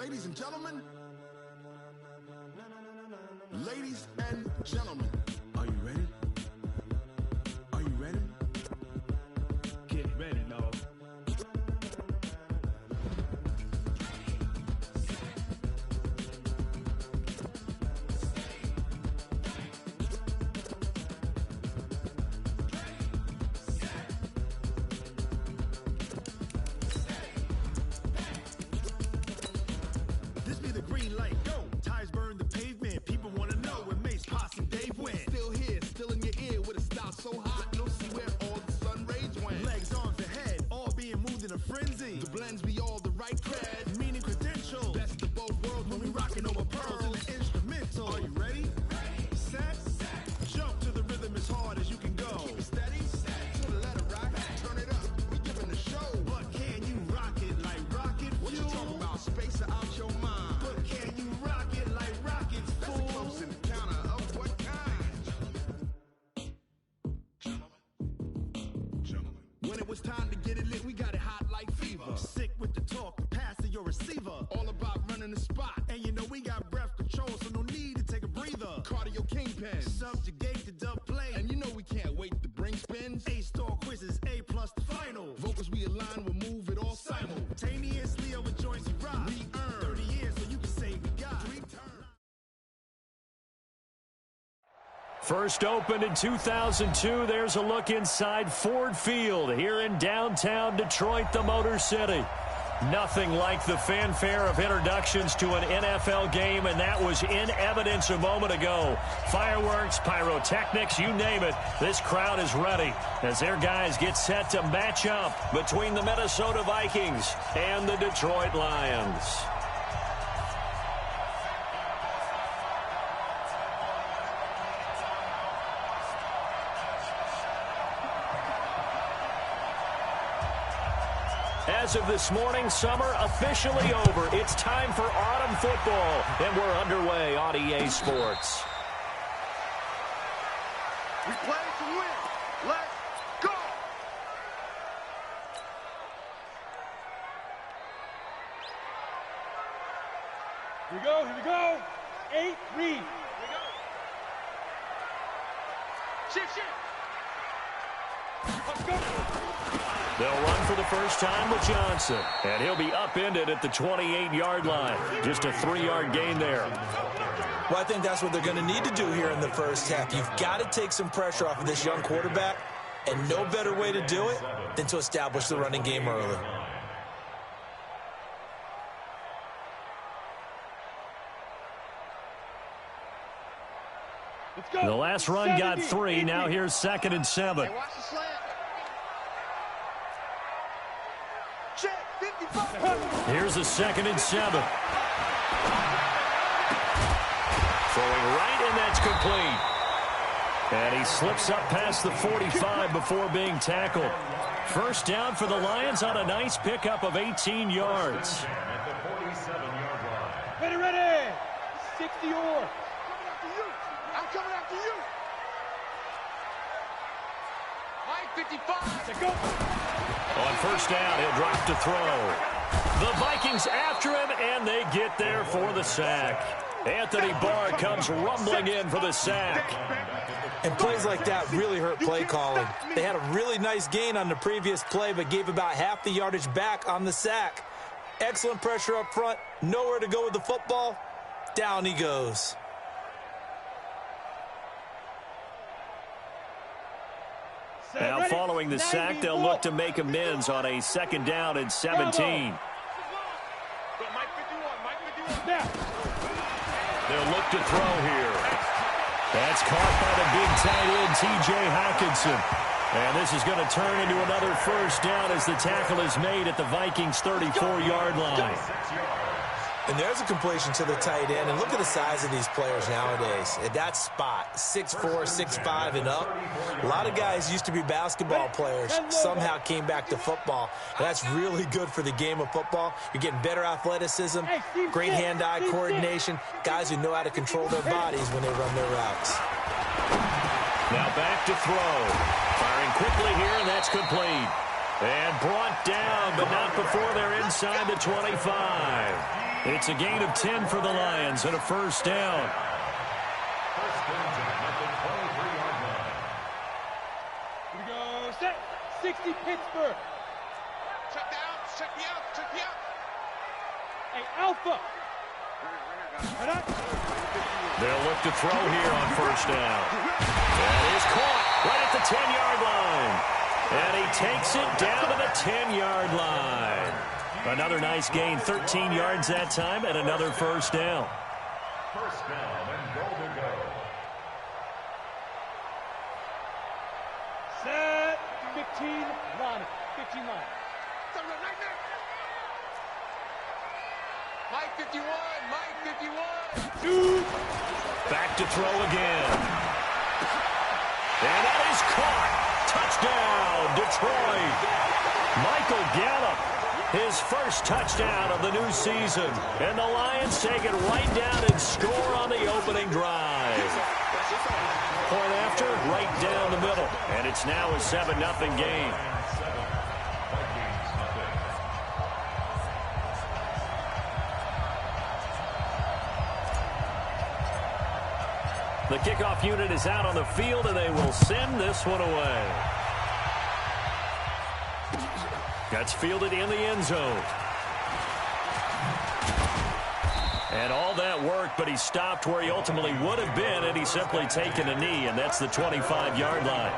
Ladies and gentlemen, ladies and gentlemen, are you ready? Are you ready? Get ready, no. This be the green light, go. Tires burn the pavement. People want to know where Mace, Posse, Dave went. Still here, still in your ear with a style so hot. No see where all the sun rays went. Legs, arms, and head, all being moved in a frenzy. The blends be all the right cred, meaning credentials. Best of both worlds when we rocking over pearls in the instrumental. Are you ready? Set. Jump to the rhythm as hard as you can go. Keep it steady. To the letter rock. Turn it up. We giving a show. But can you rock it like rocket fuel? What you talking about? Space or out your mind? But can you rock it like rockets, fool? That's a close encounter of what kind? Gentlemen. When it was time to get it lit, we got it hot like fever. Sick with the talk, the pass to your receiver. All about running the spot. And you know we got breath control, so no need to take a breather. Cardio kingpin. Subjugate the dub play. And you know we can't wait to bring spins. A-star quizzes, A+ the final. Vocals we align, we'll move it all simultaneously over joints we rock. We earn 30 years, so you can say we got 3 turns. First opened in 2002, there's a look inside Ford Field here in downtown Detroit, the Motor City. Nothing like the fanfare of introductions to an NFL game, and that was in evidence a moment ago. Fireworks, pyrotechnics, you name it, this crowd is ready as their guys get set to match up between the Minnesota Vikings and the Detroit Lions. As of this morning, summer officially over. It's time for autumn football, and we're underway on EA Sports. We play to win. Let's go! Here we go, here we go. 8, read. Here we go. Shift. Let's go. They'll run for the first time with Johnson, and he'll be upended at the 28-yard line. Just a 3-yard gain there. Well, I think that's what they're going to need to do here in the first half. You've got to take some pressure off of this young quarterback, and no better way to do it than to establish the running game early. Let's go. The last run got 3. Now here's 2nd and 7. Hey, watch the slant. Check, 55. Here's a 2nd and 7. Throwing right, and that's complete. And he slips up past the 45 before being tackled. First down for the Lions on a nice pickup of 18 yards. At the 47-yard line. Ready. 60 or. I'm coming after you. Mike, 55. Let's go. On first down, he'll drop to throw. The Vikings after him, and they get there for the sack. Anthony Barr comes rumbling in for the sack. And plays like that really hurt play calling. They had a really nice gain on the previous play, but gave about half the yardage back on the sack. Excellent pressure up front. Nowhere to go with the football. Down he goes. Now following the sack, they'll look to make amends on a 2nd down and 17. They'll look to throw here. That's caught by the big tight end, T.J. Hockenson. And this is going to turn into another first down as the tackle is made at the Vikings' 34-yard line. And there's a completion to the tight end. And look at the size of these players nowadays. At that spot, 6'4", 6'5", and up. A lot of guys used to be basketball players, somehow came back to football. And that's really good for the game of football. You're getting better athleticism, great hand-eye coordination, guys who know how to control their bodies when they run their routes. Now back to throw. Firing quickly here, and that's complete. And brought down, but not before they're inside the 25. It's a gain of 10 for the Lions and a first down. First down at the 23-yard line. Here we go. Set. 60 Pittsburgh. Check down. Check me out. Check me out. Hey, Alpha. They'll look to throw here on first down. That is caught right at the 10-yard line. And he takes it down to the 10-yard line. Another nice gain, 13 yards that time, and another first down. First down and goal to go. Set. 15 line. 15 line. Mike 51. Mike 51. Two. Back to throw again. And that is caught. Touchdown, Detroit. Michael Gallup, his first touchdown of the new season. And the Lions take it right down and score on the opening drive. Point after, right down the middle. And it's now a 7-0 game. The kickoff unit is out on the field, and they will send this one away. That's fielded in the end zone. And all that worked, but he stopped where he ultimately would have been, and he's simply taken a knee, and that's the 25-yard line.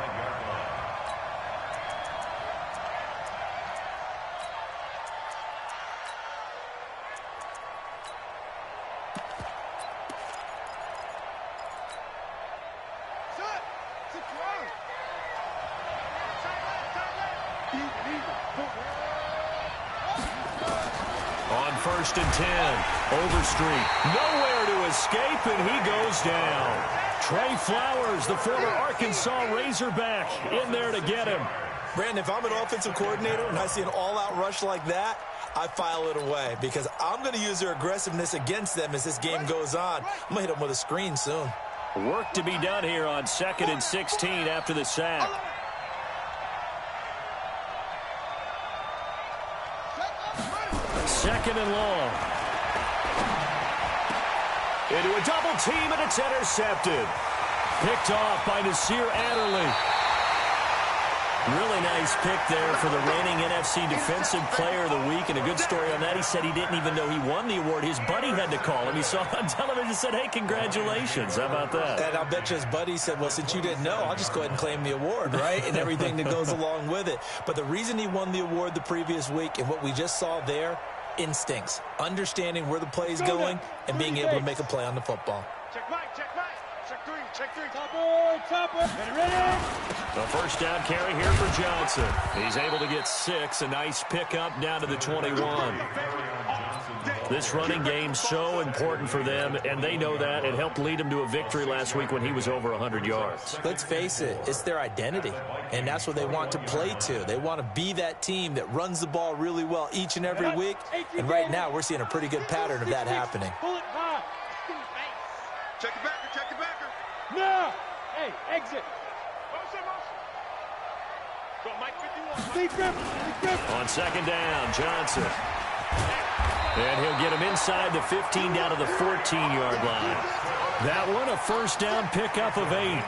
On first and 10, Overstreet, nowhere to escape, and he goes down. Trey Flowers, the former Arkansas Razorback, in there to get him. Brandon, if I'm an offensive coordinator and I see an all-out rush like that, I file it away because I'm going to use their aggressiveness against them as this game goes on. I'm going to hit them with a screen soon. Work to be done here on 2nd and 16 after the sack. Second and long. Into a double team, and it's intercepted. Picked off by Nasir Adderley. Really nice pick there for the reigning NFC Defensive Player of the Week. And a good story on that, he said he didn't even know he won the award. His buddy had to call him. He saw it on television and said, hey, congratulations. How about that? And I'll bet you his buddy said, well, since you didn't know, I'll just go ahead and claim the award, right? And everything that goes along with it. But the reason he won the award the previous week and what we just saw there, instincts, understanding where the play is going, and being able to make a play on the football. Check Mike. Check Mike. Check three. Check three. Topper. Ready. The first down carry here for Johnson. He's able to get 6. A nice pickup down to the 21. This running game so important for them, and they know that. It helped lead them to a victory last week when he was over 100 yards. Let's face it, it's their identity, and that's what they want to play to. They want to be that team that runs the ball really well each and every week, and right now we're seeing a pretty good pattern of that happening. Pull it high. Check the backer. Check the backer. No. Hey, exit. Go Mike 51. Big grip. On second down, Johnson. And he'll get him inside the 15 down to the 14-yard line. That one, a first down pickup of 8.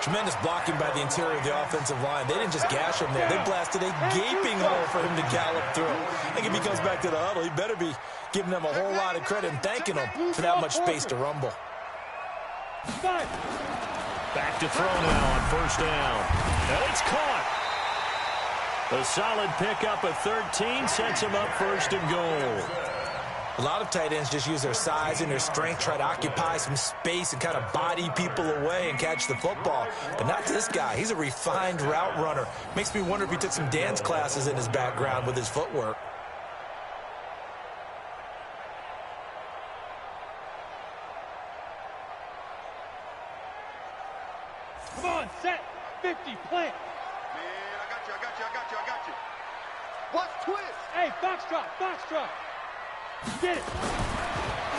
Tremendous blocking by the interior of the offensive line. They didn't just gash him there. They blasted a gaping hole for him to gallop through. I think if he comes back to the huddle, he better be giving them a whole lot of credit and thanking them for that much space to rumble. Back to throw now on first down. And it's caught. A solid pickup of 13 sets him up first and goal. A lot of tight ends just use their size and their strength, try to occupy some space and kind of body people away and catch the football. But not this guy. He's a refined route runner. Makes me wonder if he took some dance classes in his background with his footwork. Come on, set. 50, plant. I got you. What's twist? Hey, foxtrot. Get it.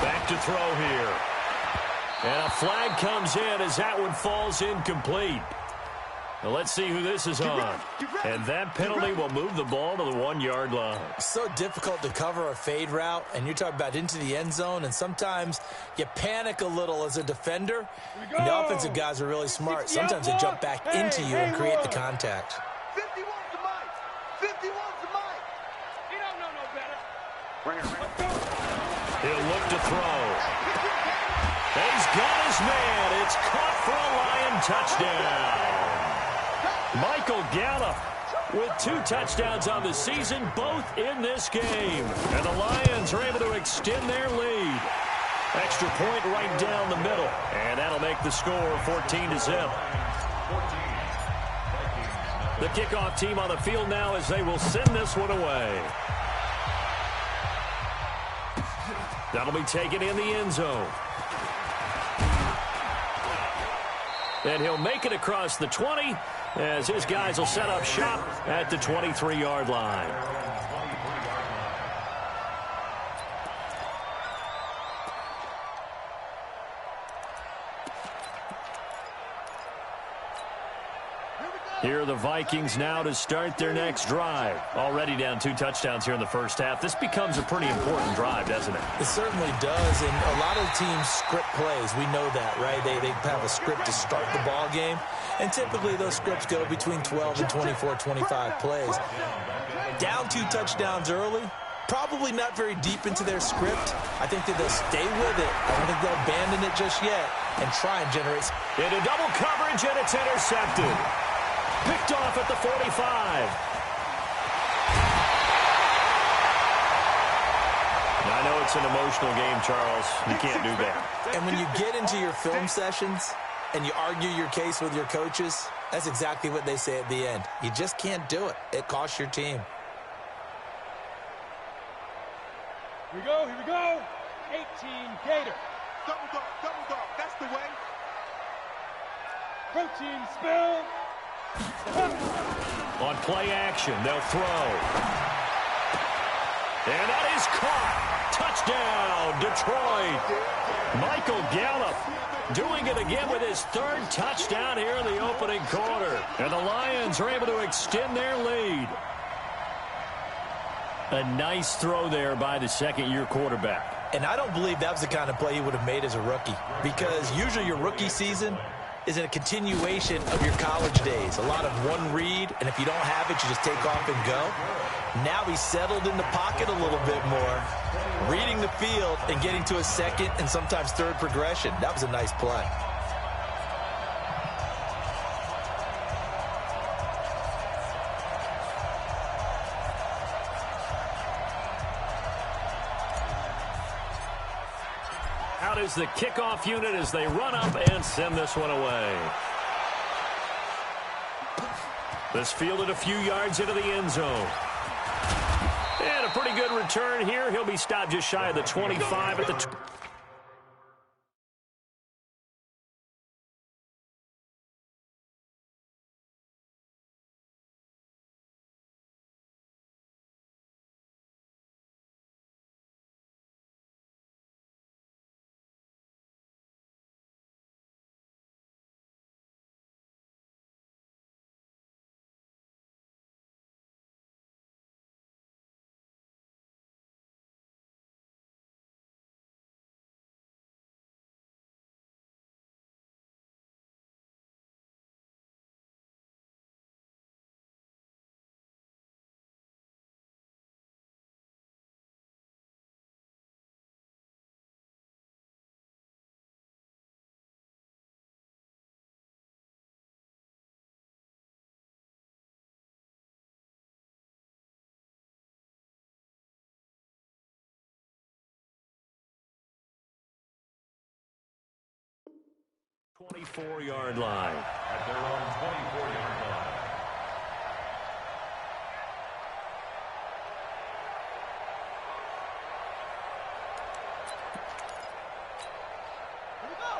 Back to throw here. And a flag comes in as that one falls incomplete. Well, let's see who this is on. And that penalty will move the ball to the 1-yard line. So difficult to cover a fade route, and you're talking about into the end zone, and sometimes you panic a little as a defender. And the offensive guys are really smart. Sometimes they jump back into you and create the contact. 51 to Mike. 51 to Mike. He don't know no better. He'll look to throw. He's got his man. It's caught for a Lion touchdown. Michael Gallup with 2 touchdowns on the season, both in this game. And the Lions are able to extend their lead. Extra point right down the middle. And that'll make the score 14-0. The kickoff team on the field now as they will send this one away. That'll be taken in the end zone. And he'll make it across the 20 as his guys will set up shop at the 23-yard line. Here are the Vikings now to start their next drive. Already down 2 touchdowns here in the first half. This becomes a pretty important drive, doesn't it? It certainly does, and a lot of teams script plays. We know that, right? They have a script to start the ball game, and typically those scripts go between 12 and 24, 25 plays. Down 2 touchdowns early, probably not very deep into their script. I think that they'll stay with it. I don't think they'll abandon it just yet and try and generate. Into double coverage, and it's intercepted. Picked off at the 45. Now, I know it's an emotional game, Charles. You can't do that. And when you get into your film sessions and you argue your case with your coaches, that's exactly what they say at the end. You just can't do it. It costs your team. Here we go. 18 Gator. Double dog, that's the way. Protein spill. On play action, they'll throw. And that is caught. Touchdown, Detroit. Michael Gallup doing it again with his 3rd touchdown here in the opening quarter. And the Lions are able to extend their lead. A nice throw there by the 2nd-year quarterback. And I don't believe that was the kind of play he would have made as a rookie, because usually your rookie season is a continuation of your college days. A lot of one read, and if you don't have it, you just take off and go. Now he's settled in the pocket a little bit more, reading the field and getting to a 2nd and sometimes 3rd progression. That was a nice play. Out is the kickoff unit as they run up and send this one away. This fielded a few yards into the end zone. And a pretty good return here. He'll be stopped just shy of the 25 at the... ...24-yard line. At their own 24-yard line.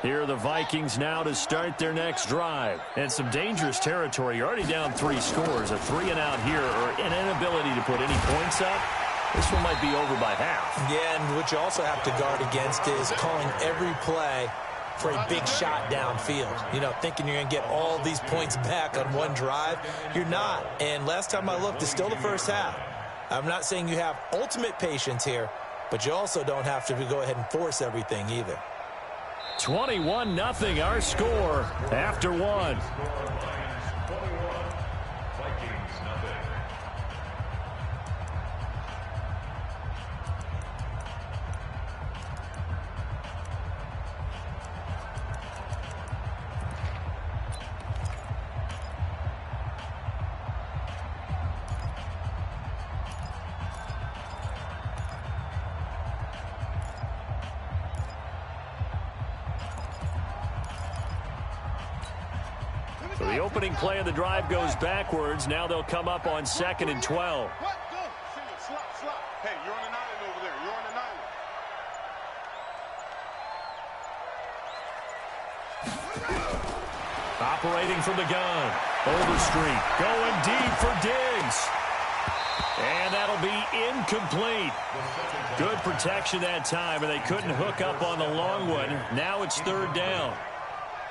Here are the Vikings now to start their next drive. And some dangerous territory. You're already down 3 scores. A 3-and-out here, or an inability to put any points up. This one might be over by half. Yeah, and what you also have to guard against is calling every play for a big shot downfield. You know, thinking you're going to get all these points back on one drive. You're not. And last time I looked, it's still the first half. I'm not saying you have ultimate patience here, but you also don't have to go ahead and force everything either. 21-0 our score after one. So the opening play of the drive goes backwards. Now they'll come up on 2nd and 12. What? Go. Slot. Hey, you're on an island over there. You're on an island. Operating from the gun. Overstreet going deep for Diggs. And that'll be incomplete. Good protection that time, and they couldn't hook up on the long one. Now it's 3rd down.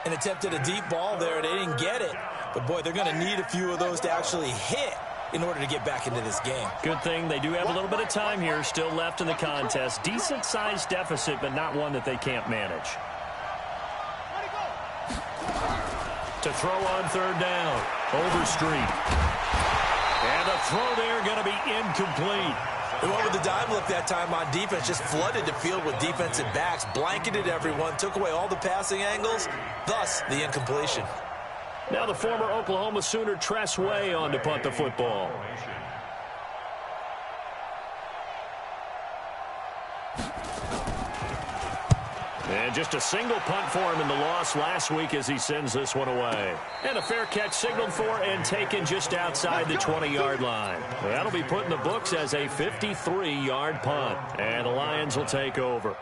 And attempted a deep ball there. They didn't get it. But, boy, they're going to need a few of those to actually hit in order to get back into this game. Good thing they do have a little bit of time here still left in the contest. Decent-sized deficit, but not one that they can't manage. To throw on 3rd down. Overstreet. And the throw there going to be incomplete. They went with the dime look that time on defense, just flooded the field with defensive backs, blanketed everyone, took away all the passing angles, thus the incompletion. Now the former Oklahoma Sooner Tress Way on to punt the football. And just a single punt for him in the loss last week as he sends this one away. And a fair catch signaled for and taken just outside the 20-yard line. That'll be put in the books as a 53-yard punt. And the Lions will take over.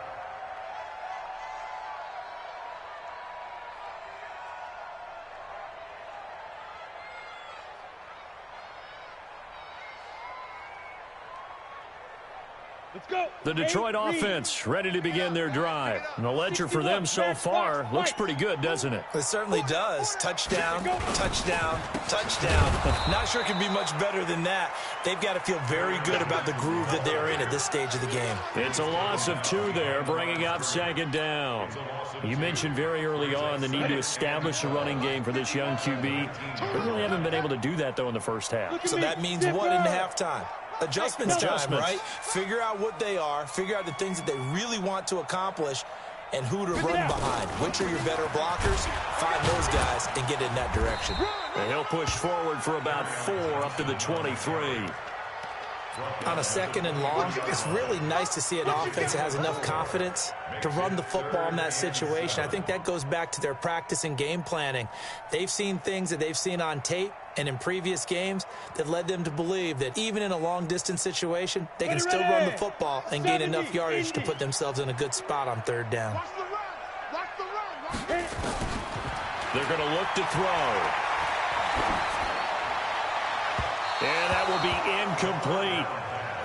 The Detroit offense ready to begin their drive. And the ledger for them so far looks pretty good, doesn't it? It certainly does. Touchdown, touchdown, touchdown. Not sure it can be much better than that. They've got to feel very good about the groove that they're in at this stage of the game. It's a loss of 2 there, bringing up 2nd down. You mentioned very early on the need to establish a running game for this young QB. They really haven't been able to do that, though, in the first half. So that means what in halftime? Adjustments time, right? Figure out what they are, figure out the things that they really want to accomplish, and who to run behind. Which are your better blockers? Find those guys and get in that direction. And he'll push forward for about 4 up to the 23. On a 2nd and long, it's really nice to see an offense that has enough confidence to run the football in that situation. I think that goes back to their practice and game planning. They've seen things that they've seen on tape and in previous games that led them to believe that even in a long-distance situation, they can still run the football and gain enough yardage to put themselves in a good spot on 3rd down. They're going to look to throw. And that will be incomplete.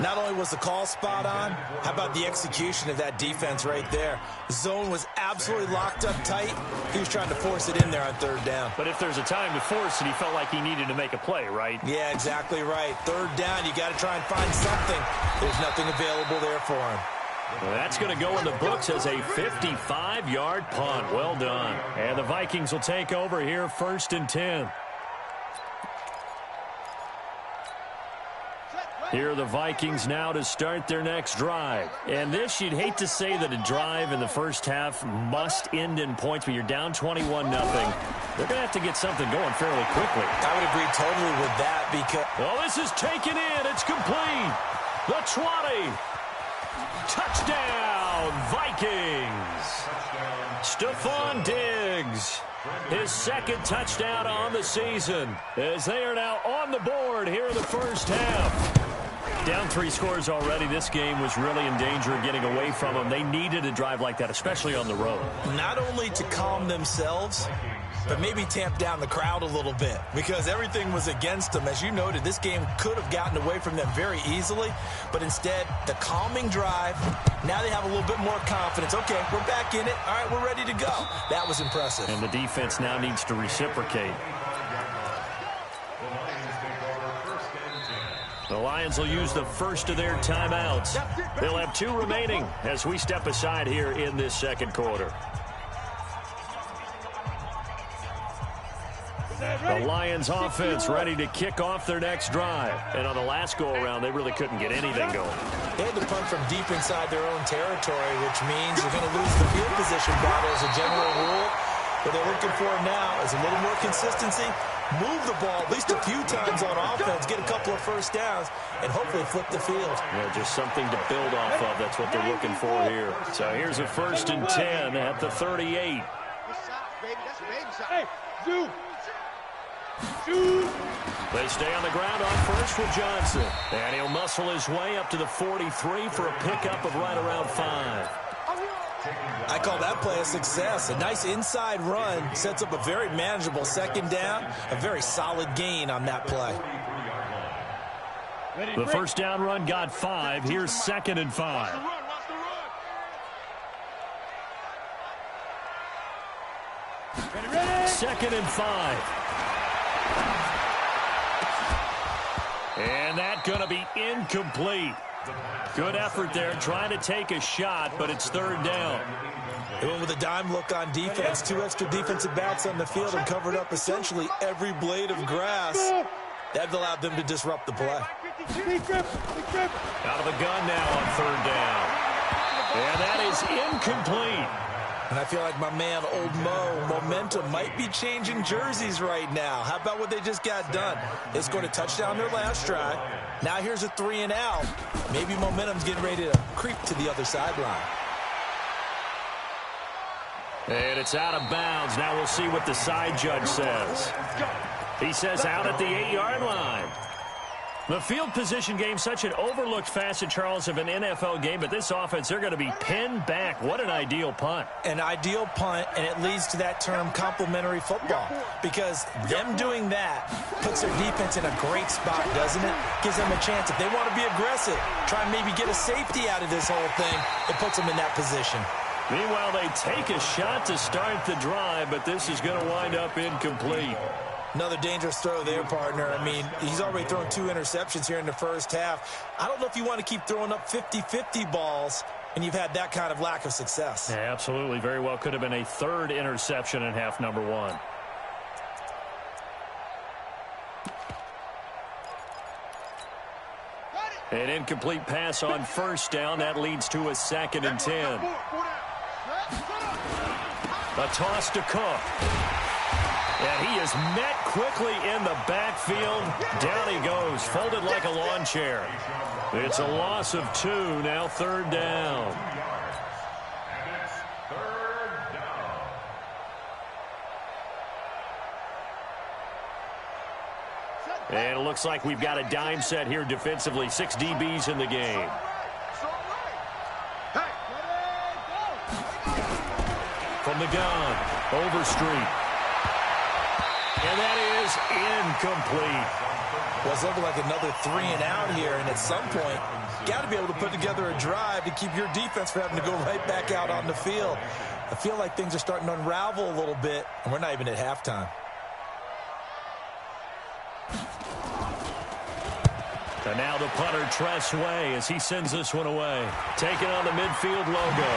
Not only was the call spot on, how about the execution of that defense right there? Zone was absolutely locked up tight. He was trying to force it in there on 3rd down. But if there's a time to force it, he felt like he needed to make a play, right? Yeah, exactly right. 3rd down, you got to try and find something. There's nothing available there for him. Well, that's going to go in the books as a 55-yard punt. Well done. And the Vikings will take over here 1st and 10. Here are the Vikings now to start their next drive. And this, you'd hate to say that a drive in the first half must end in points, but you're down 21-0. They're going to have to get something going fairly quickly. I would agree totally with that because... Well, this is taken in. It's complete. The 20. Touchdown, Vikings. Stephon Diggs. His 2nd touchdown on the season as they are now on the board here in the first half. Down 3 scores already. This game was really in danger of getting away from them. They needed a drive like that, especially on the road. Not only to calm themselves, but maybe tamp down the crowd a little bit because everything was against them. As you noted, this game could have gotten away from them very easily, but instead, the calming drive, now they have a little bit more confidence. Okay, we're back in it. All right, we're ready to go. That was impressive. And the defense now needs to reciprocate. The Lions will use the first of their timeouts. They'll have 2 remaining as we step aside here in this second quarter. The Lions offense ready to kick off their next drive. And on the last go-around, they really couldn't get anything going. They had to punt from deep inside their own territory, which means you're going to lose the field position battle as a general rule. What they're looking for now is a little more consistency, move the ball at least a few times on offense, get a couple of first downs, and hopefully flip the field. Yeah, just something to build off of. That's what they're looking for here. So here's a 1st and 10 at the 38. Hey, Zoo. They stay on the ground on first with Johnson. And he'll muscle his way up to the 43 for a pickup of right around 5. I call that play a success. A nice inside run sets up a very manageable second down. A very solid gain on that play. The first down run got 5. Here's 2nd and 5. Second and 5. And that's going to be incomplete. Good effort there, trying to take a shot, but it's 3rd down. They went with a dime look on defense. 2 extra defensive backs on the field and covered up essentially every blade of grass. That allowed them to disrupt the play. Out of the gun now on 3rd down. And that is incomplete. And I feel like my man, Old Mo, momentum might be changing jerseys right now. How about what they just got done? They scored a touchdown their last drive. Now here's a 3 and out. Maybe momentum's getting ready to creep to the other sideline. And it's out of bounds. Now we'll see what the side judge says. He says out at the 8-yard line. The field position game, such an overlooked facet, Charles, of an NFL game, but this offense, they're going to be pinned back. What an ideal punt. An ideal punt, and it leads to that term complementary football, because them doing that puts their defense in a great spot, doesn't it? Gives them a chance. If they want to be aggressive, try and maybe get a safety out of this whole thing, it puts them in that position. Meanwhile, they take a shot to start the drive, but this is going to wind up incomplete. Another dangerous throw there, partner. I mean, he's already thrown 2 interceptions here in the first half. I don't know if you want to keep throwing up 50-50 balls when you've had that kind of lack of success. Yeah, absolutely. Very well could have been a 3rd interception in half number 1. An incomplete pass on 1st down. That leads to a 2nd and 10. A toss to Cook. And he is met quickly in the backfield. Down he goes, folded like a lawn chair. It's a loss of 2, now 3rd down. And it looks like we've got a dime set here defensively. 6 DBs in the game. From the gun, Overstreet. And that is incomplete. Well, it's looking like another 3 and out here, and at some point, got to be able to put together a drive to keep your defense from having to go right back out on the field. I feel like things are starting to unravel a little bit, and we're not even at halftime. And now the punter, Tress Way, as he sends this one away. Taking on the midfield logo.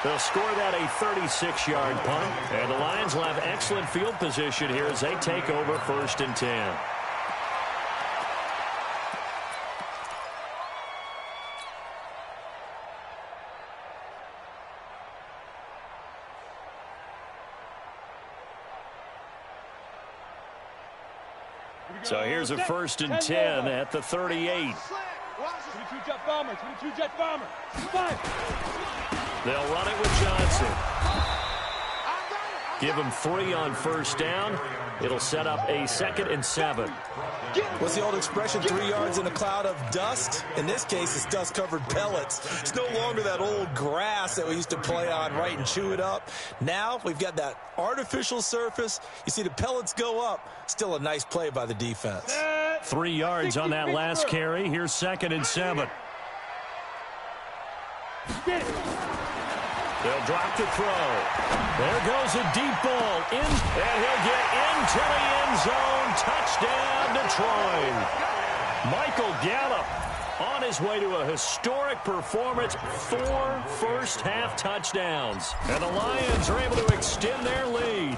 They'll score that a 36-yard punt. And the Lions will have excellent field position here as they take over 1st and 10. So here's a 1st and 10 at the 38. 22 jet bomber, 22 jet bomber. 5. They'll run it with Johnson. Give him 3 on first down. It'll set up a 2nd and 7. What's the old expression, 3 yards in a cloud of dust? In this case, it's dust-covered pellets. It's no longer that old grass that we used to play on, right, and chew it up. Now we've got that artificial surface. You see the pellets go up. Still a nice play by the defense. 3 yards on that last carry. Here's 2nd and 7. They'll drop the throw. There goes a deep ball in, and he'll get into the end zone. Touchdown, Detroit. Michael Gallup on his way to a historic performance. 4 first-half touchdowns. And the Lions are able to extend their lead.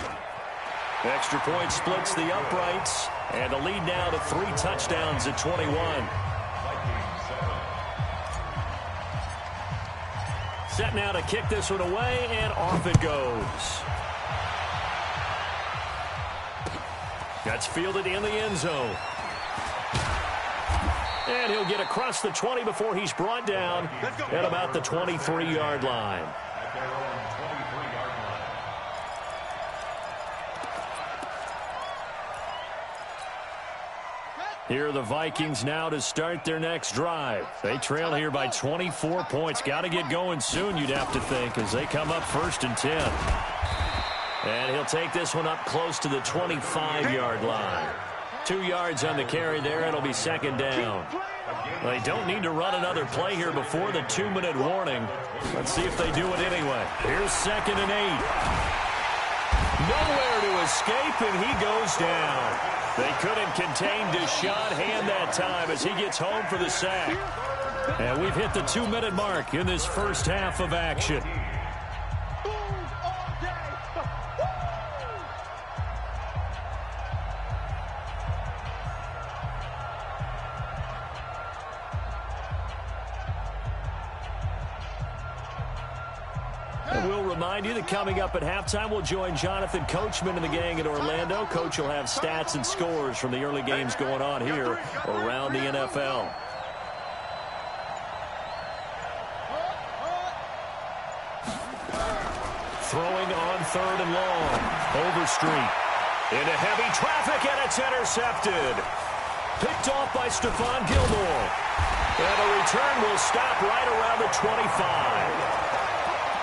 Extra point splits the uprights, and the lead now to 3 touchdowns at 21. Set now to kick this one away, and off it goes. That's fielded in the end zone. And he'll get across the 20 before he's brought down at about the 23-yard line. Here are the Vikings now to start their next drive. They trail here by 24 points. Got to get going soon, you'd have to think, as they come up 1st and 10. And he'll take this one up close to the 25-yard line. 2 yards on the carry there. It'll be 2nd down. They don't need to run another play here before the 2-minute warning. Let's see if they do it anyway. Here's 2nd and 8. Nowhere to escape, and he goes down. They couldn't contain Deshaun Hand that time as he gets home for the sack. And we've hit the 2-minute mark in this first half of action. And we'll remind you that coming up at halftime, we'll join Jonathan Coachman and the gang in Orlando. Coach will have stats and scores from the early games going on here around the NFL. Throwing on 3rd and long. Overstreet. Into heavy traffic, and it's intercepted. Picked off by Stephon Gilmore. And the return will stop right around the 25.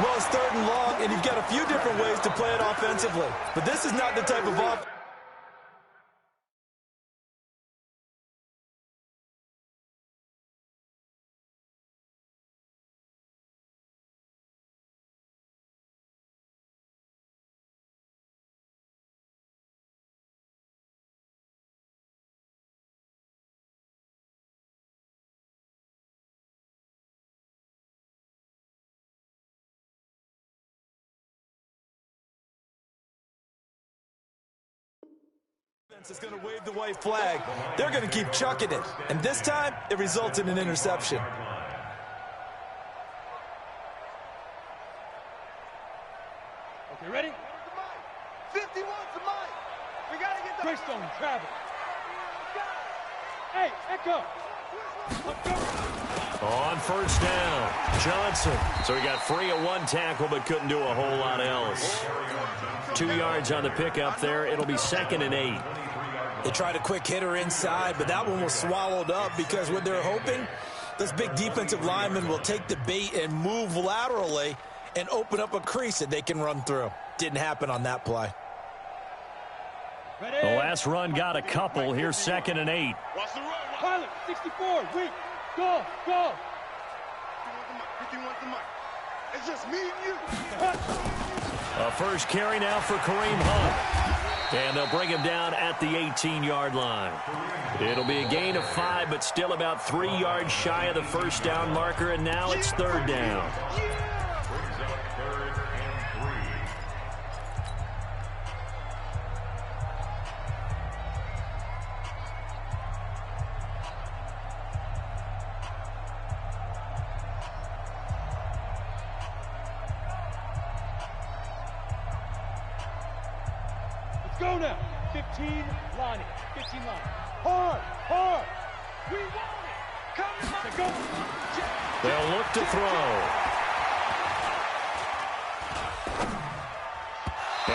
Well, it's 3rd and long, and you've got a few different ways to play it offensively. But this is not the type of offense. Is going to wave the white flag. They're going to keep chucking it. And this time, it results in an interception. Okay, ready? 51's the mic. We got to get the... Greystone, travel. Hey, Echo. On 1st down, Johnson. So he got free of 1 tackle but couldn't do a whole lot else. 2 yards on the pickup there. It'll be 2nd and 8. They tried a quick hitter inside, but that one was swallowed up because what they're hoping, this big defensive lineman will take the bait and move laterally and open up a crease that they can run through. Didn't happen on that play. Ready? The last run got a couple. Here's 2nd and 8. Watch the run. Pilot, 64, weak. Go, go. 51's the mic. It's just me and you. A first carry now for Kareem Hunt. And they'll bring him down at the 18-yard line. It'll be a gain of 5, but still about 3 yards shy of the 1st down marker, and now it's 3rd down. Go now. 15 line. 15 line. Hard, hard. We want it. Come on. Go. They'll look to throw.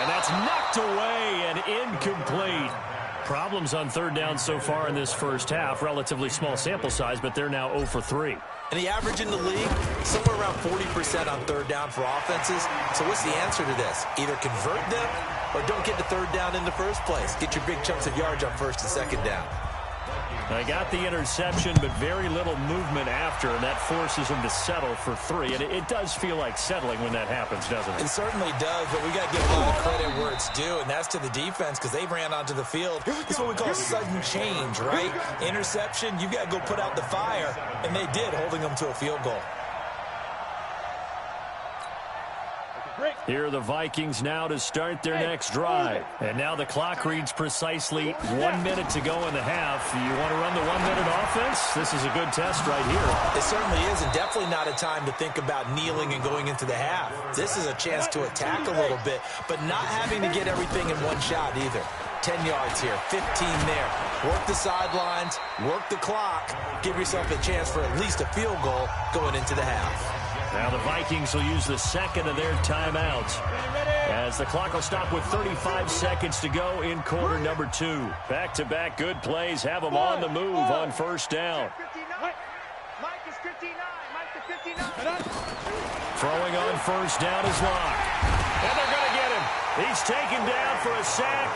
And And that's knocked away and incomplete. Problems on third down so far in this first half. Relatively small sample size, but they're now 0 for 3. And the average in the league, somewhere around 40% on third down for offenses. So what's the answer to this? Either convert them or don't get to third down in the first place. Get your big chunks of yards on first and second down. They got the interception, but very little movement after, and that forces them to settle for 3. And it does feel like settling when that happens, doesn't it? It certainly does, but we got to give a lot of credit where it's due, and that's to the defense because they ran onto the field. It's what we call sudden change, right? Interception, you got to go put out the fire, and they did, holding them to a field goal. Here are the Vikings now to start their next drive. And now the clock reads precisely 1 minute to go in the half. You want to run the 1 minute offense? This is a good test right here. It certainly is, and definitely not a time to think about kneeling and going into the half. This is a chance to attack a little bit, but not having to get everything in one shot either. 10 yards here, 15 there. Work the sidelines, work the clock, give yourself a chance for at least a field goal going into the half. Now the Vikings will use the second of their timeouts as the clock will stop with 35 seconds to go in quarter number 2. Back-to-back good plays have them on the move on first down. Mike is 59. Mike is 59. Throwing on first down is Locke. And they're going to get him. He's taken down for a sack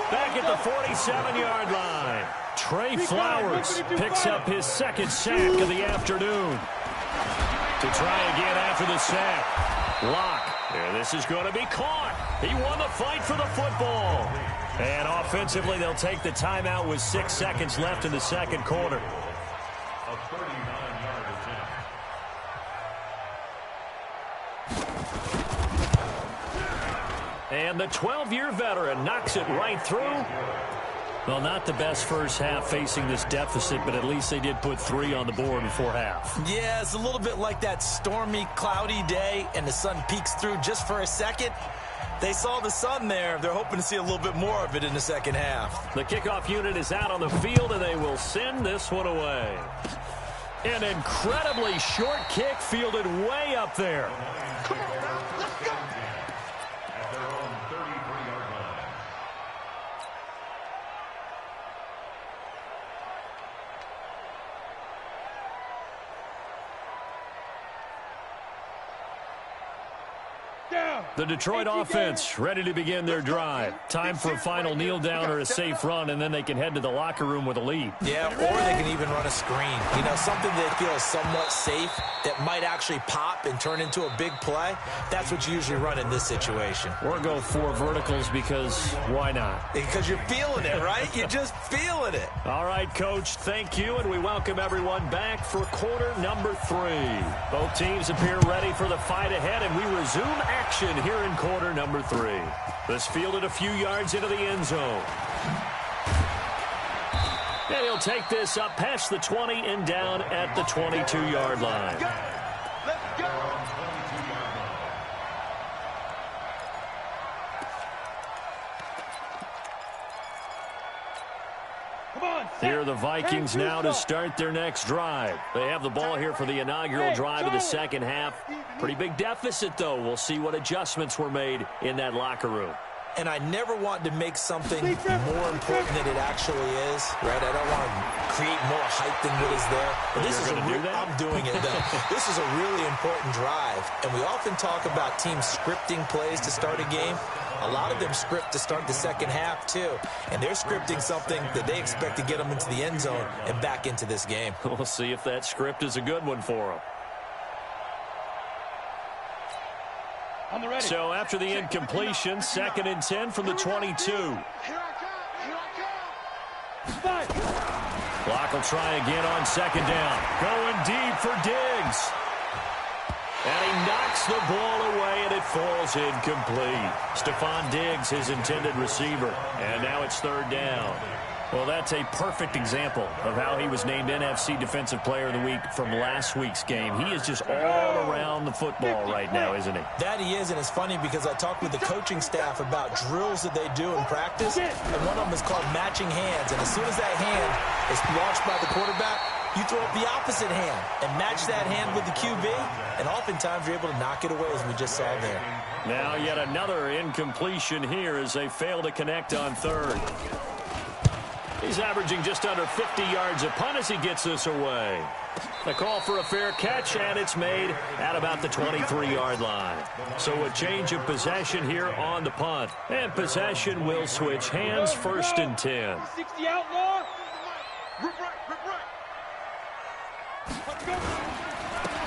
back at the 47-yard line. Trey Flowers picks up his second sack of the afternoon. To try again after the sack. Locke. Yeah, this is going to be caught. He won the fight for the football. And offensively, they'll take the timeout with 6 seconds left in the second quarter. A 39-yard attempt. And the 12-year veteran knocks it right through. Well, not the best first half facing this deficit, but at least they did put 3 on the board before half. Yeah, it's a little bit like that stormy, cloudy day, and the sun peeks through just for a second. They saw the sun there. They're hoping to see a little bit more of it in the second half. The kickoff unit is out on the field, and they will send this one away. An incredibly short kick fielded way up there. Come on now, let's go. At their own 33-yard line. The Detroit offense ready to begin their drive. Time for a final kneel down or a safe run, and then they can head to the locker room with a lead. Yeah, or they can even run a screen. You know, something they feel is somewhat safe that might actually pop and turn into a big play. That's what you usually run in this situation. Or go 4 verticals because why not? Because you're feeling it, right? You're just feeling it. All right, Coach, thank you, and we welcome everyone back for quarter number 3. Both teams appear ready for the fight ahead, and we resume action here in quarter number 3. This fielded a few yards into the end zone. And he'll take this up past the 20 and down at the 22-yard line. Let's go. Here are the Vikings now to start their next drive. They have the ball here for the inaugural drive of the second half. Pretty big deficit, though. We'll see what adjustments were made in that locker room. And I never want to make something more important than it actually is, right? I don't want to create more hype than what is there. But this is I'm doing it, though. This is a really important drive. And we often talk about teams scripting plays to start a game. A lot of them script to start the second half, too. And they're scripting something that they expect to get them into the end zone and back into this game. We'll see if that script is a good one for them. So after the incompletion, 2nd and 10 from the 22. Here I come. Clock will try again on 2nd down. Going deep for Diggs. And he knocks the ball away, and it falls incomplete. Stephon Diggs, his intended receiver. And now it's 3rd down. Well, that's a perfect example of how he was named NFC Defensive Player of the Week from last week's game. He is just all around the football right now, isn't he? That he is, and it's funny because I talked with the coaching staff about drills that they do in practice, and one of them is called matching hands. And as soon as that hand is launched by the quarterback, you throw up the opposite hand and match that hand with the QB, and oftentimes you're able to knock it away, as we just saw there. Now yet another incompletion here as they fail to connect on third. He's averaging just under 50 yards a punt as he gets this away. A call for a fair catch, and it's made at about the 23-yard line. So a change of possession here on the punt. And possession will switch hands, 1st and 10. 60 outlaw.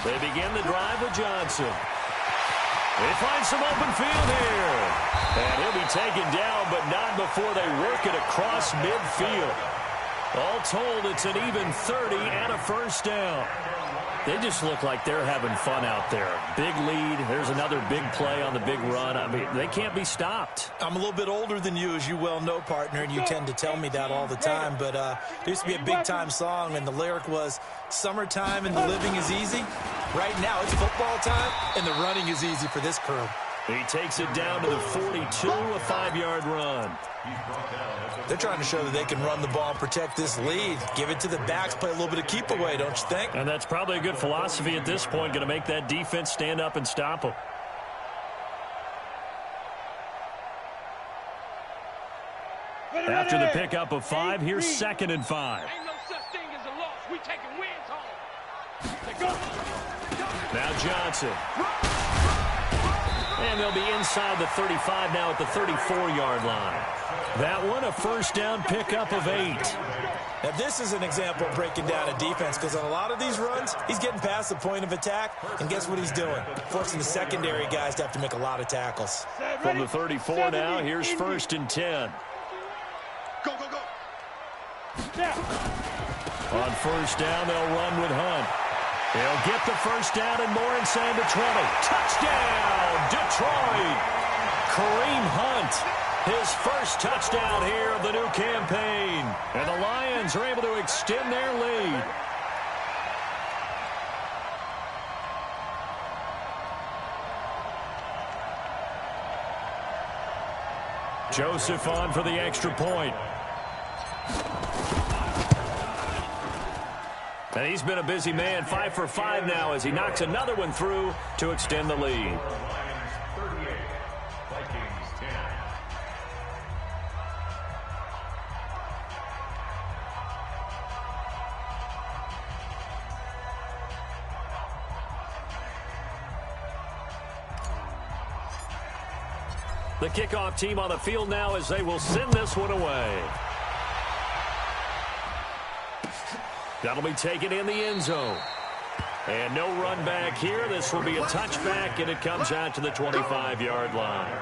They begin the drive with Johnson. They find some open field here. And he'll be taken down, but not before they work it across midfield. All told, it's an even 30 and a 1st down. They just look like they're having fun out there. Big lead. There's another big play on the big run. I mean, they can't be stopped. I'm a little bit older than you, as you well know, partner, and you tend to tell me that all the time. But there used to be a big-time song, and the lyric was, "Summertime and the living is easy." Right now, it's football time, and the running is easy for this crew. He takes it down to the 42, a 5-yard run. They're trying to show that they can run the ball and protect this lead. Give it to the backs, play a little bit of keep away, don't you think? And that's probably a good philosophy at this point, going to make that defense stand up and stop them. After the pickup of 5, here's 2nd and 5. Ain't no such thing as a loss. We taking wins home. They go. Now Johnson. And they'll be inside the 35 now at the 34-yard line. That one, a 1st down pickup of 8. Now, this is an example of breaking down a defense, because on a lot of these runs, he's getting past the point of attack, and guess what he's doing? Forcing the secondary guys to have to make a lot of tackles. From the 34 now, here's 1st and 10. Go, go, go. On 1st down, they'll run with Hunt. They'll get the 1st down and more inside the 20. Touchdown, Detroit! Kareem Hunt, his 1st touchdown here of the new campaign. And the Lions are able to extend their lead. Joseph on for the extra point. And he's been a busy man, 5 for 5 now as he knocks another one through to extend the lead. The kickoff team on the field now as they will send this one away. That'll be taken in the end zone. And no run back here. This will be a touchback, and it comes out to the 25-yard line.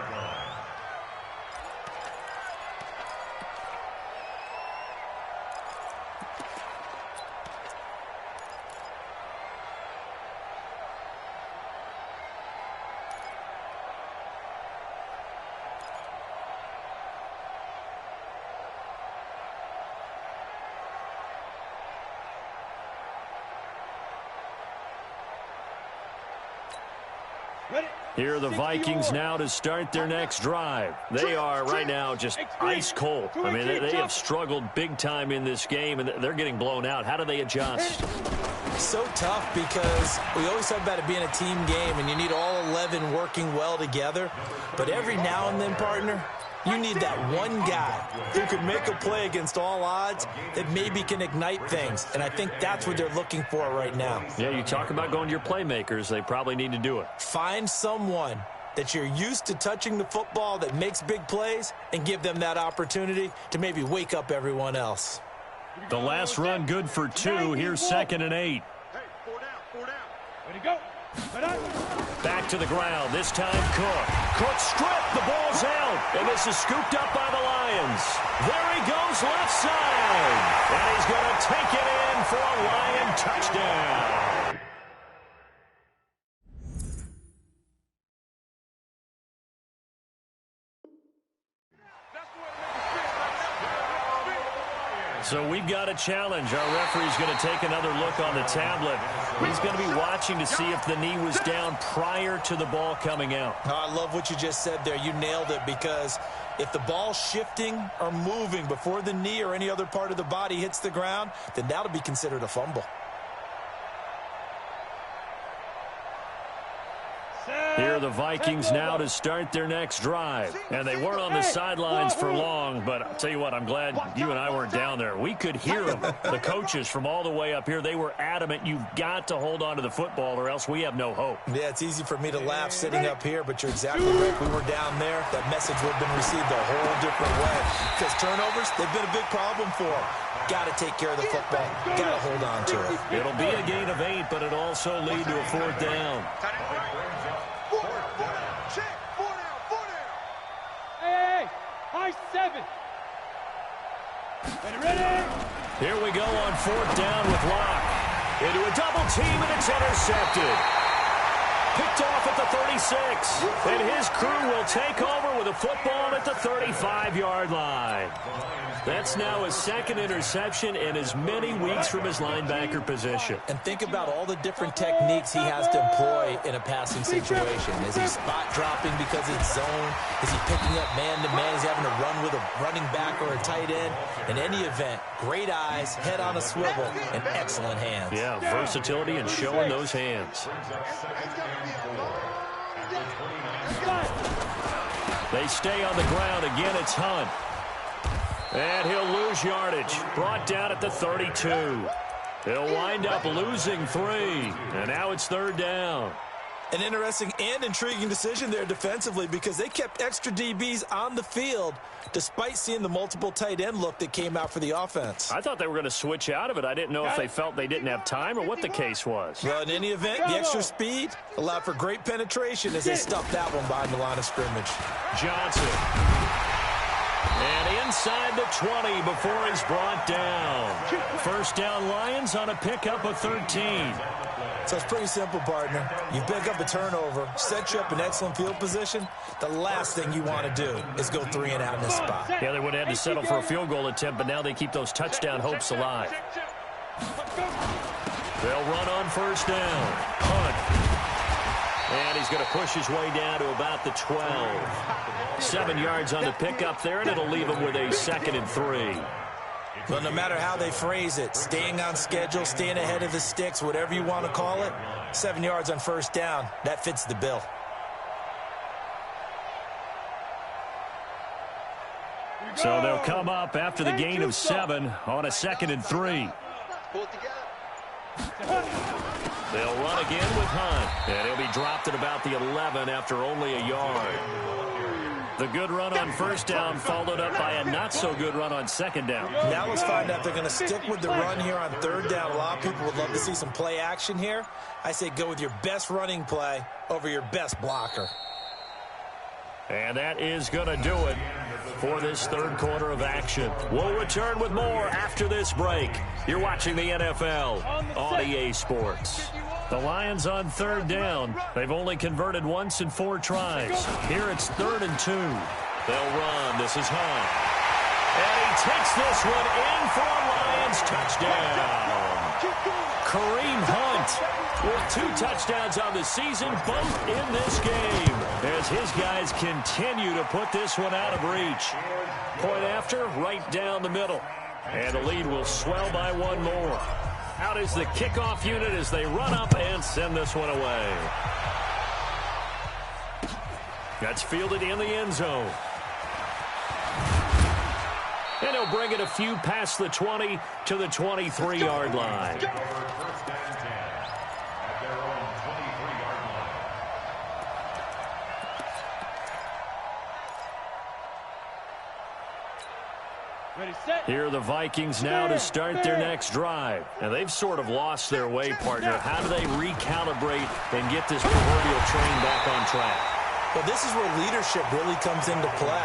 Here are the Vikings now to start their next drive. They are right now just ice cold. I mean, they have struggled big time in this game, and they're getting blown out. How do they adjust? So tough, because we always talk about it being a team game, and you need all 11 working well together. But every now and then, partner, you need that one guy who can make a play against all odds that maybe can ignite things. And I think that's what they're looking for right now. Yeah, you talk about going to your playmakers. They probably need to do it. Find someone that you're used to touching the football that makes big plays and give them that opportunity to maybe wake up everyone else. The last run good for 2. Here's 2nd and 8. Hey, 4 down, 4 down. Way to go. Back to the ground. This time Cook. Cook stripped. The ball's out. And this is scooped up by the Lions. There he goes left side. And he's going to take it in for a Lion touchdown. So we've got a challenge. Our referee's going to take another look on the tablet. He's going to be watching to see if the knee was down prior to the ball coming out. Oh, I love what you just said there. You nailed it, because If the ball's shifting or moving before the knee or any other part of the body hits the ground, then that'll be considered a fumble. Here are the Vikings now to start their next drive. And they weren't on the sidelines for long, but I'll tell you what, I'm glad you and I weren't down there. We could hear them. The coaches from all the way up here, they were adamant, you've got to hold on to the football or else we have no hope. Yeah, it's easy for me to laugh sitting up here, but you're exactly right. We were down there. That message would have been received a whole different way. Because turnovers, they've been a big problem for them. Got to take care of the football. Got to hold on to it. It'll be a gain of 8, but it'll also lead to a 4th down. High 7. Ready? Here we go on 4th down with Locke. Into a double team, and it's intercepted. Picked off at the 36. And his crew will take over with a football at the 35-yard line. That's now his 2nd interception in as many weeks from his linebacker position. And think about all the different techniques he has to employ in a passing situation. Is he spot dropping because it's zone? Is he picking up man-to-man? Is he having to run with a running back or a tight end? In any event, great eyes, head on a swivel, and excellent hands. Yeah, versatility and showing those hands. They stay on the ground. Again, it's Hunt. And he'll lose yardage. Brought down at the 32. He'll wind up losing 3. And now it's 3rd down. An interesting and intriguing decision there defensively because they kept extra DBs on the field despite seeing the multiple tight end look that came out for the offense. I thought they were going to switch out of it. I didn't know if they felt they didn't have time or what the case was. Well, in any event, the extra speed allowed for great penetration as they stuffed that one behind the line of scrimmage. Johnson. And inside the 20 before he's brought down. 1st down Lions on a pickup of 13. So it's pretty simple, partner. You pick up a turnover, set you up in excellent field position. The last thing you want to do is go 3 and out in this spot. Yeah, they would have had to settle for a field goal attempt, but now they keep those touchdown hopes alive. They'll run on 1st down. Hunt. And he's going to push his way down to about the 12. 7 yards on the pickup there, and it'll leave him with a 2nd and 3. But no matter how they phrase it, staying on schedule, staying ahead of the sticks, whatever you want to call it, 7 yards on 1st down, that fits the bill. So they'll come up after the gain of 7 on a 2nd and 3. They'll run again with Hunt, and he'll be dropped at about the 11 after only a yard. The good run on 1st down followed up by a not-so-good run on 2nd down. Now let's find out if they're going to stick with the run here on 3rd down. A lot of people would love to see some play action here. I say go with your best running play over your best blocker. And that is going to do it for this 3rd quarter of action. We'll return with more after this break. You're watching the NFL on EA Sports. The Lions on 3rd down. They've only converted once in 4 tries. Here it's 3rd and 2. They'll run. This is Hunt. And he takes this one in for a Lions touchdown. Kareem Hunt with 2 touchdowns on the season, both in this game, as his guys continue to put this one out of reach. Point after, right down the middle. And the lead will swell by 1 more. Out is the kickoff unit as they run up and send this one away. That's fielded in the end zone. And he'll bring it a few past the 20 to the 23-yard line. Here are the Vikings now to start their next drive. And they've sort of lost their way, partner. How do they recalibrate and get this proverbial train back on track? Well, this is where leadership really comes into play.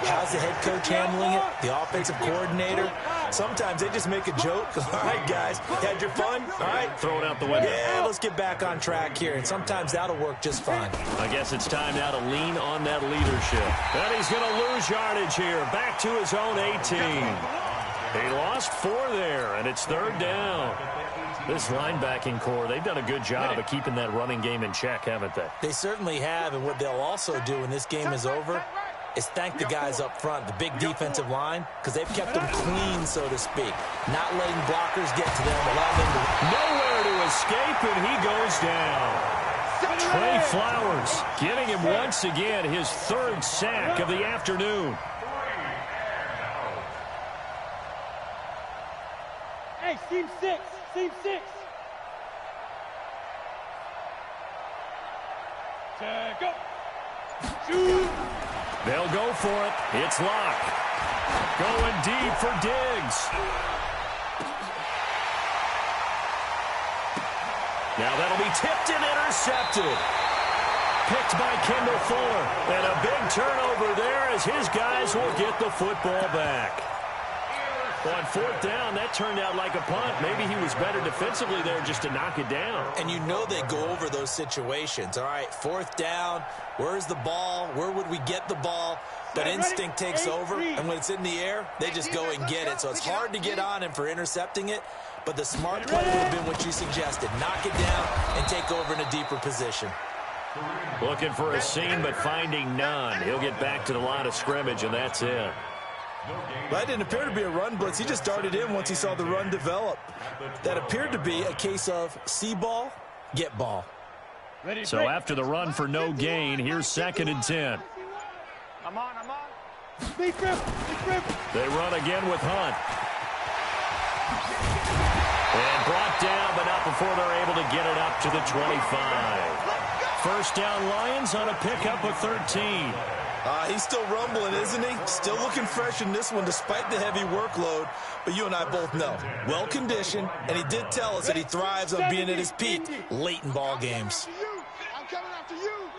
How's the head coach handling it? The offensive coordinator? Sometimes they just make a joke. All right, guys, had your fun? All right. Throw it out the window. Yeah, let's get back on track here. And sometimes that'll work just fine. I guess it's time now to lean on that leadership. And he's going to lose yardage here. Back to his own 18. He lost 4 there, and it's 3rd down. This linebacking core, they've done a good job of keeping that running game in check, haven't they? They certainly have, and what they'll also do when this game is over is thank the guys up front, the big defensive line, because they've kept them clean, so to speak. Not letting blockers get to them, allowing them to... Nowhere to escape, and he goes down. Trey Flowers getting him once again his third sack of the afternoon. Hey, seam 6. Seam 6. Go. Shoot. They'll go for it. It's Locke. Going deep for Diggs. Now that'll be tipped and intercepted. Picked by Kendall Fuller. And a big turnover there as his guys will get the football back. On fourth down, that turned out like a punt. Maybe he was better defensively there just to knock it down. And you know they go over those situations. All right, fourth down, where's the ball? Where would we get the ball? But instinct takes over, and when it's in the air, they just go and get it. So it's hard to get on him for intercepting it, but the smart play would have been what you suggested. Knock it down and take over in a deeper position. Looking for a seam, but finding none. He'll get back to the line of scrimmage, and that's it. That didn't appear to be a run blitz. He just darted in once he saw the run develop. That appeared to be a case of see ball, get ball. So after the run for no gain, here's 2nd and 10. I'm on. Big rip. They run again with Hunt. And brought down, but not before they're able to get it up to the 25. First down Lions on a pickup of 13. He's still rumbling, isn't he? Still looking fresh in this one despite the heavy workload. But you and I both know, well-conditioned, and he did tell us that he thrives on being at his peak late in ball games. I'm coming after you.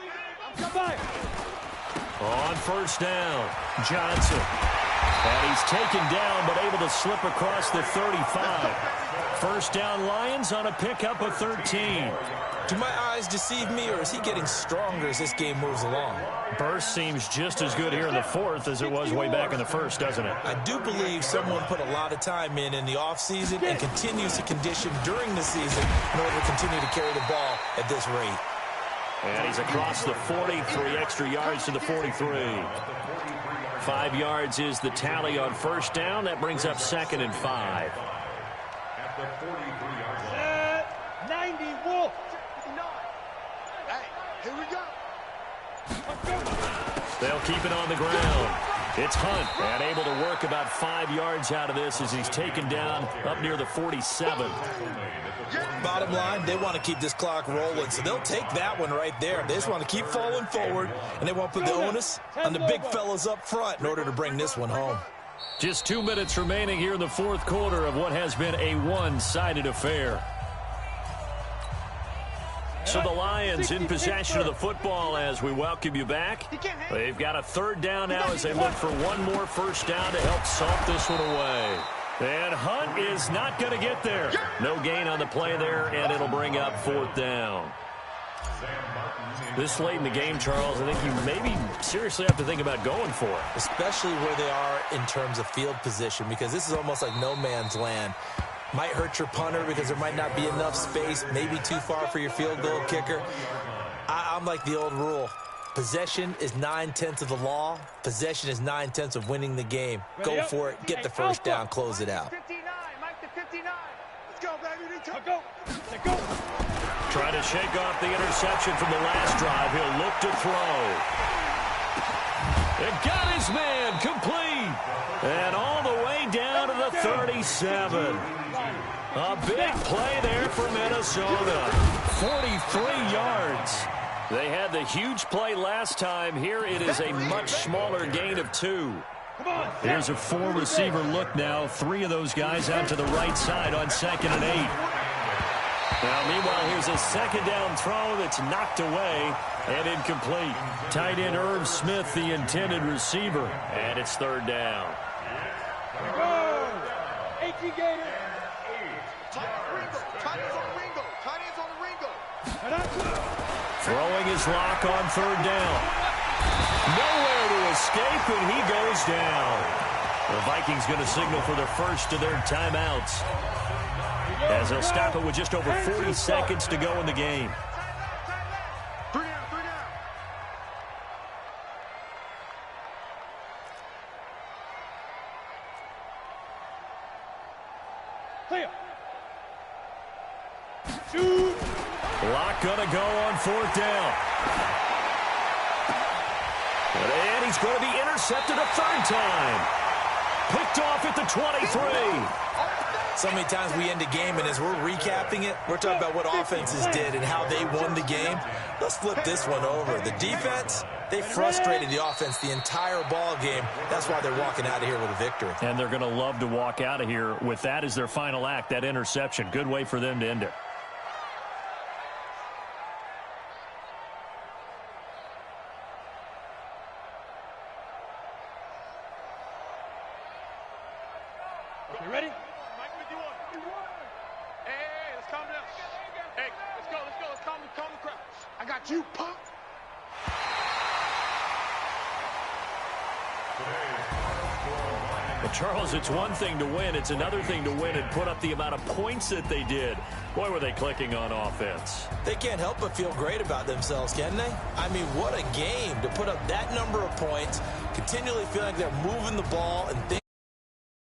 On first down, Johnson. And he's taken down, but able to slip across the 35. First down Lions on a pickup of 13. Do my eyes deceive me, or is he getting stronger as this game moves along? Burst seems just as good here in the fourth as it was way back in the first, doesn't it? I do believe someone put a lot of time in the offseason and continues to condition during the season in order to continue to carry the ball at this rate. And he's across the 40, 3 extra yards to the 43. 5 yards is the tally on first down. That brings up 2nd and 5. At the 43-yard line. 90 Wolf. Hey, here we go. They'll keep it on the ground. It's Hunt, and able to work about 5 yards out of this as he's taken down up near the 47. Bottom line, they want to keep this clock rolling, so they'll take that one right there. They just want to keep falling forward, and they want to put the onus on the big fellas up front in order to bring this one home. Just 2 minutes remaining here in the fourth quarter of what has been a one-sided affair. So the Lions in possession of the football as we welcome you back. They've got a third down now as they look for one more first down to help salt this one away. And Hunt is not going to get there. No gain on the play there, and it'll bring up fourth down. This late in the game, Charles, I think you maybe seriously have to think about going for it. Especially where they are in terms of field position, because this is almost like no man's land. Might hurt your punter because there might not be enough space, maybe too far for your field goal kicker. I'm like the old rule. Possession is 9/10 of the law. Possession is 9/10 of winning the game. Go for it. Get the first down. Close it out. 59, Mike to 59. Let's go, baby. Go. Try to shake off the interception from the last drive. He'll look to throw. It got his man complete. And all the way down to the 37. A big play there for Minnesota. 43 yards. They had the huge play last time. Here it is a much smaller gain of 2. Here's a 4-receiver look now. 3 of those guys out to the right side on 2nd and 8. Now, meanwhile, here's a second down throw that's knocked away and incomplete. Tight end Irv Smith, the intended receiver, and it's third down. Go! 18 Gator. Tight ends on the Ringo. Throwing his lock on third down. Nowhere to escape, and he goes down. The Vikings going to signal for the first of their timeouts, as they'll stop it with just over 40 seconds to go in the game. 3 down. Shoot. Clock going to go on 4th down. And he's going to be intercepted a 3rd time. Picked off at the 23. So many times we end a game, and as we're recapping it, we're talking about what offenses did and how they won the game. Let's flip this one over. The defense, they frustrated the offense the entire ball game. That's why they're walking out of here with a victory. And they're going to love to walk out of here with that as their final act, that interception. Good way for them to end it. You ready? Hey, let's calm down. Hey, let's go. Let's calm the crowd. I got you, punk. Well, Charles, it's one thing to win. It's another thing to win and put up the amount of points that they did. Boy, were they clicking on offense. They can't help but feel great about themselves, can they? I mean, what a game to put up that number of points, continually feeling like they're moving the ball and things.